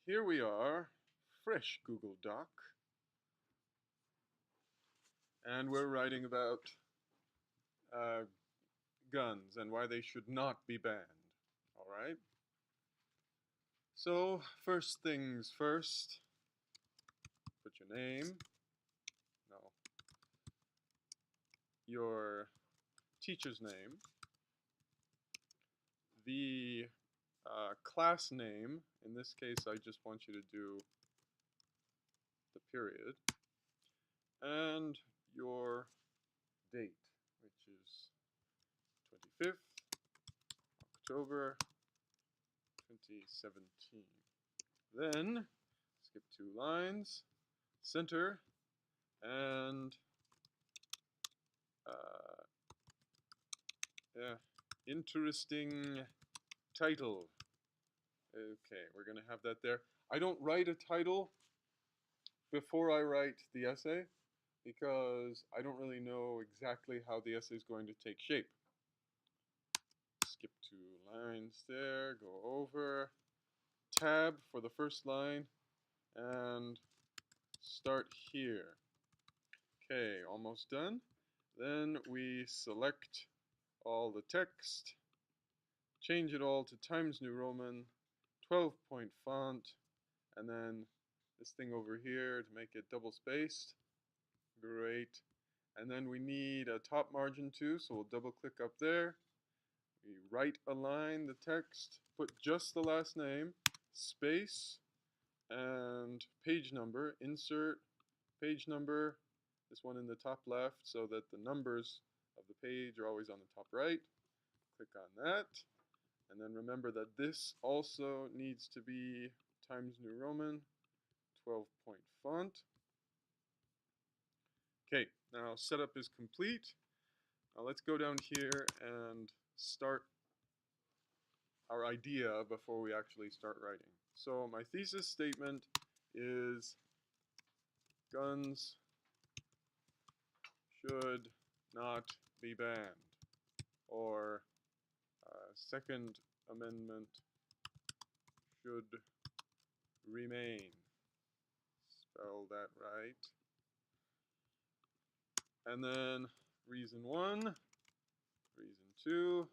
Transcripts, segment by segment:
here we are, fresh Google Doc, and we're writing about uh, guns and why they should not be banned. All right? So, first things first, put your name, no, your teacher's name, the class name. In this case, I just want you to do the period, and your date, which is 25th October 2017. Then skip 2 lines, center, and yeah, interesting title. Okay, we're going to have that there. I don't write a title before I write the essay because I don't really know exactly how the essay is going to take shape. Skip 2 lines there, go over, tab for the first line, and start here. Okay, almost done. Then we select all the text, change it all to Times New Roman, 12-point font, and then this thing over here to make it double spaced. Great. And then we need a top margin too, so we'll double click up there. We right align the text, put just the last name, space, and page number, insert page number, this one in the top left so that the numbers of the page are always on the top right. Click on that. And then remember that this also needs to be Times New Roman, 12-point font. Okay, now setup is complete. Now let's go down here and start our idea before we actually start writing. So my thesis statement is guns should not be banned, or Second Amendment should remain. Spell that right. And then reason 1, reason 2,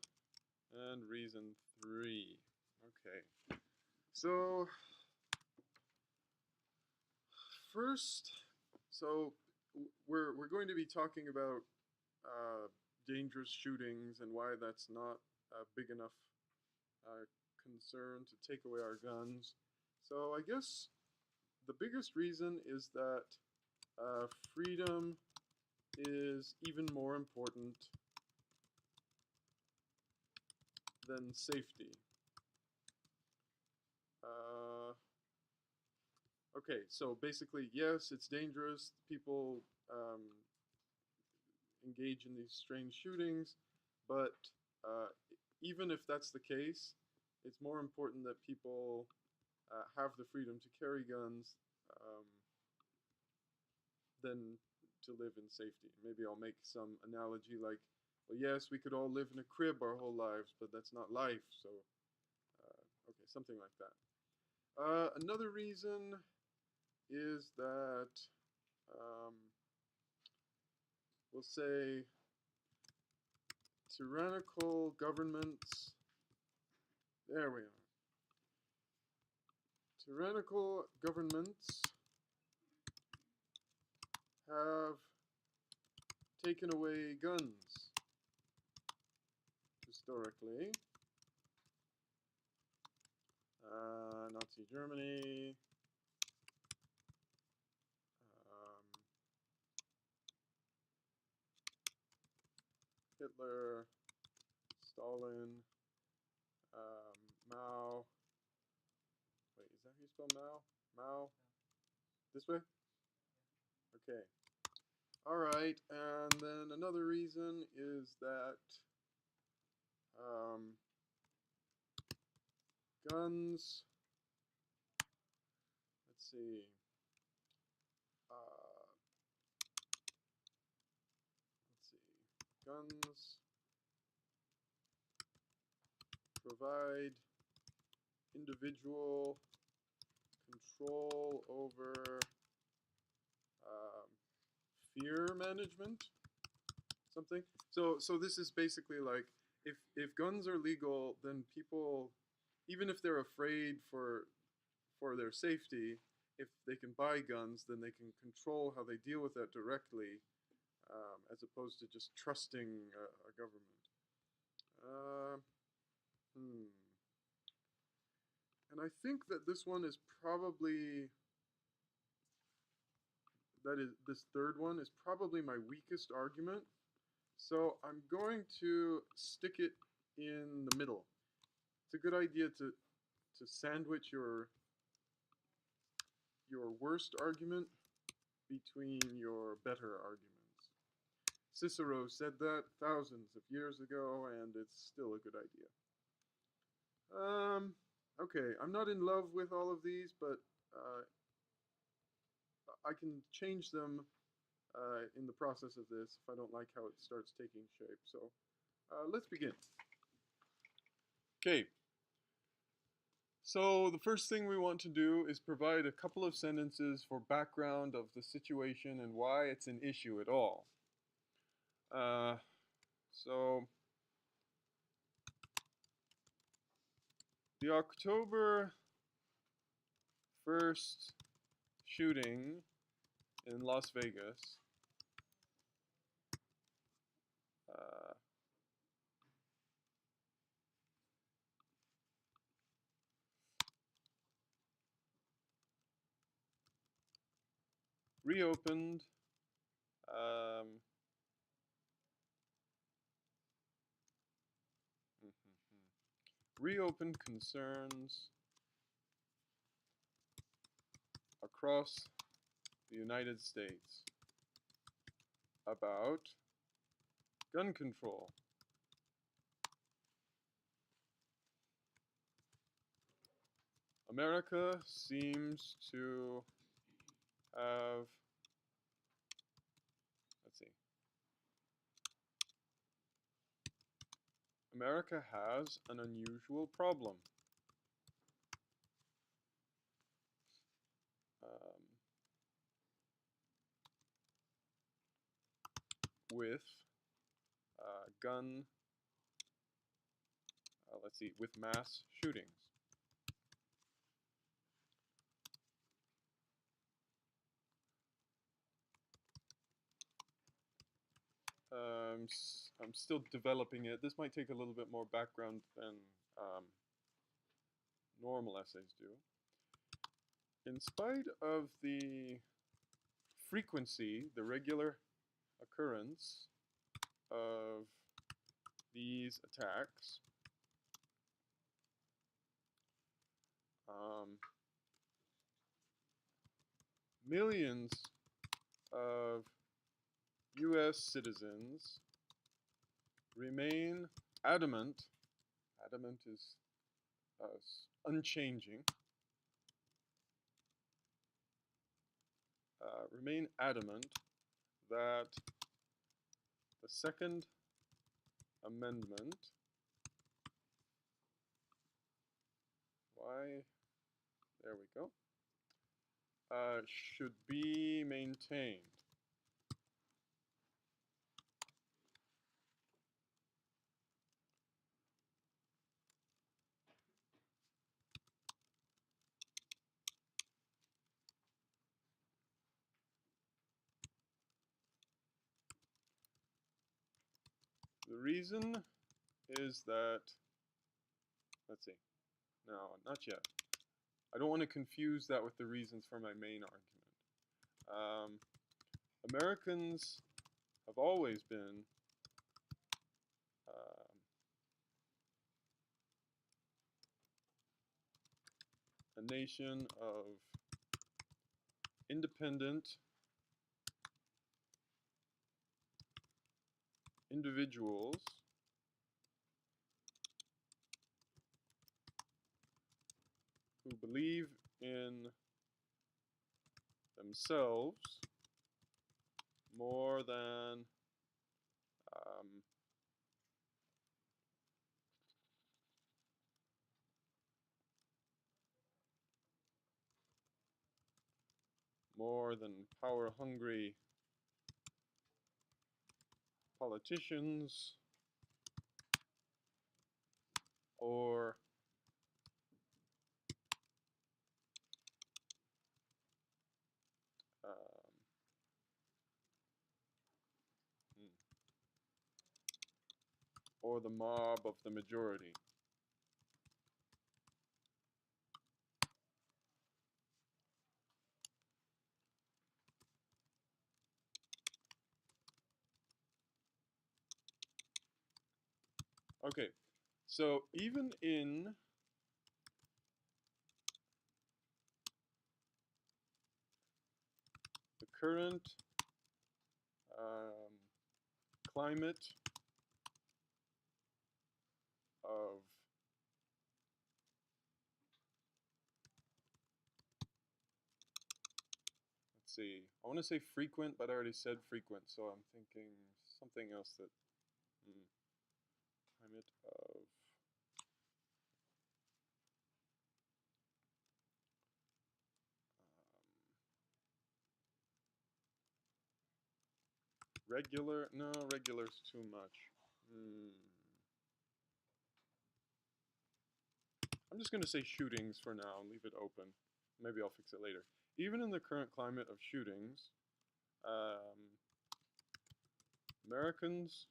and reason 3. Okay. So first, we're going to be talking about dangerous shootings and why that's not a big enough concern to take away our guns. So I guess the biggest reason is that freedom is even more important than safety. Okay, so basically, yes, it's dangerous. People engage in these strange shootings, but even if that's the case, it's more important that people have the freedom to carry guns than to live in safety. Maybe I'll make some analogy like, well, yes, we could all live in a crib our whole lives, but that's not life. So, okay, something like that. Another reason is that we'll say tyrannical governments. There we are. Tyrannical governments have taken away guns historically. Nazi Germany, Hitler, Stalin, Mao. Wait, is that how you spell Mao? Mao? This way? Okay. Alright, and then another reason is that guns, let's see, guns provide individual fear management, something. So this is basically like if guns are legal, then people, even if they're afraid for their safety, if they can buy guns, then they can control how they deal with that directly, as opposed to just trusting a government. Uh, hmm. And I think that this one is probably, that is, this third one is probably my weakest argument. So I'm going to stick it in the middle. It's a good idea to sandwich your worst argument between your better arguments. Cicero said that thousands of years ago, and it's still a good idea. Okay, I'm not in love with all of these, but I can change them in the process of this if I don't like how it starts taking shape. So let's begin. Okay. So the first thing we want to do is provide a couple of sentences for background of the situation and why it's an issue at all. So the October 1st shooting in Las Vegas reopened reopened concerns across the United States about gun control. America seems to have, let's see, America has an unusual problem. With with mass shootings. I'm still developing it. This might take a little bit more background than normal essays do. In spite of the frequency, the regular occurrence of these attacks, millions of U.S. citizens remain adamant is unchanging, remain adamant that the Second Amendment, there we go, should be maintained. The reason is that, let's see, no, not yet. I don't want to confuse that with the reasons for my main argument. Americans have always been a nation of independent individuals who believe in themselves more than power-hungry politicians or um, or the mob of the majority. Okay, so even in the current climate of see, I want to say frequent, but I already said frequent, so I'm thinking something else that climate of regular. No, regular's too much. I'm just going to say shootings for now and leave it open. Maybe I'll fix it later. Even in the current climate of shootings, Americans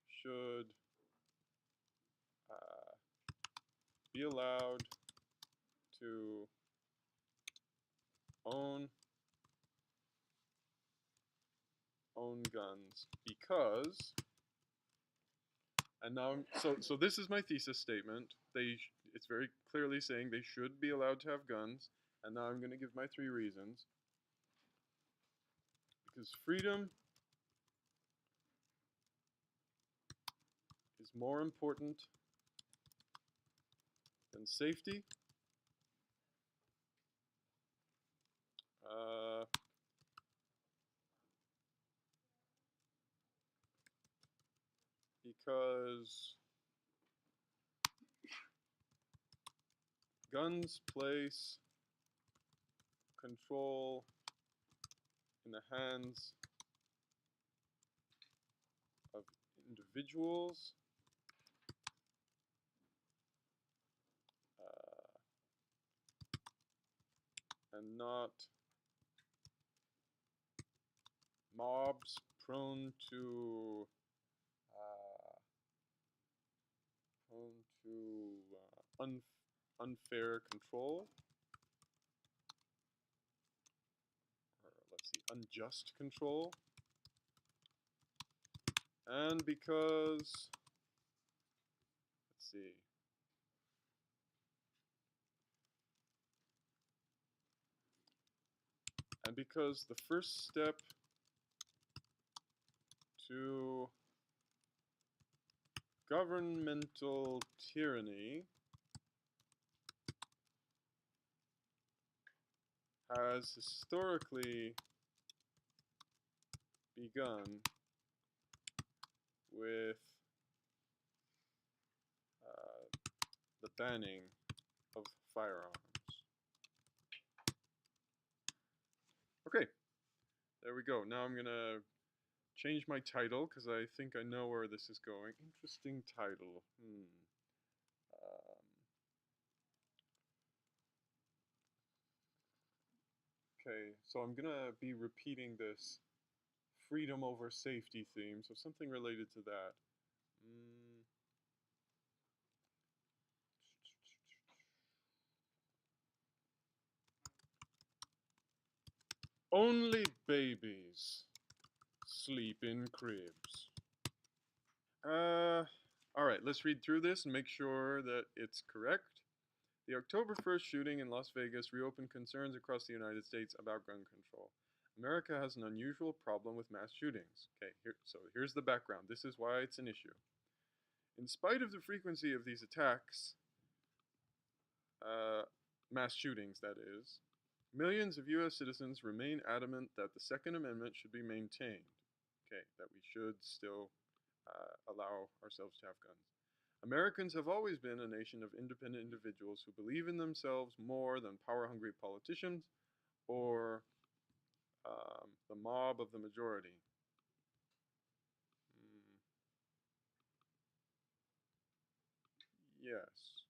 should be allowed to own guns because, and now so this is my thesis statement. It's very clearly saying they should be allowed to have guns, and now I'm going to give my 3 reasons. Because freedom is more important than safety. Because guns place control in the hands of individuals and not mobs prone to unfair control, or let's see, unjust control, and because, let's see, and because the first step to governmental tyranny has historically begun with the banning of firearms. Okay, there we go. Now I'm going to change my title because I think I know where this is going. Interesting title. Okay, so I'm going to be repeating this freedom over safety theme, so something related to that. Only babies sleep in cribs. Alright, let's read through this and make sure that it's correct. The October 1st shooting in Las Vegas reopened concerns across the United States about gun control. America has an unusual problem with mass shootings. Okay, so here's the background. This is why it's an issue. In spite of the frequency of these attacks, mass shootings that is, millions of U.S. citizens remain adamant that the Second Amendment should be maintained. Okay, that we should still allow ourselves to have guns. Americans have always been a nation of independent individuals who believe in themselves more than power-hungry politicians or the mob of the majority. Yes.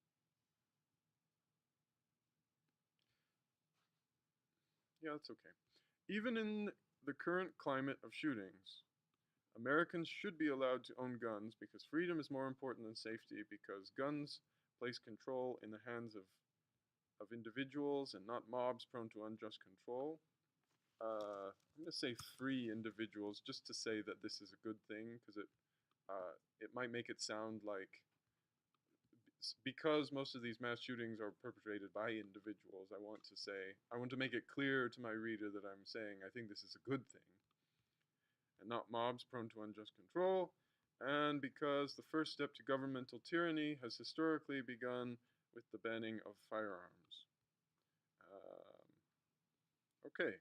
Yeah, that's okay. Even in the current climate of shootings, Americans should be allowed to own guns because freedom is more important than safety, because guns place control in the hands of individuals and not mobs prone to unjust control. I'm going to say free individuals just to say that this is a good thing, because it might make it sound like because most of these mass shootings are perpetrated by individuals, I want to make it clear to my reader that I'm saying I think this is a good thing and not mobs prone to unjust control, and because the first step to governmental tyranny has historically begun with the banning of firearms. Okay.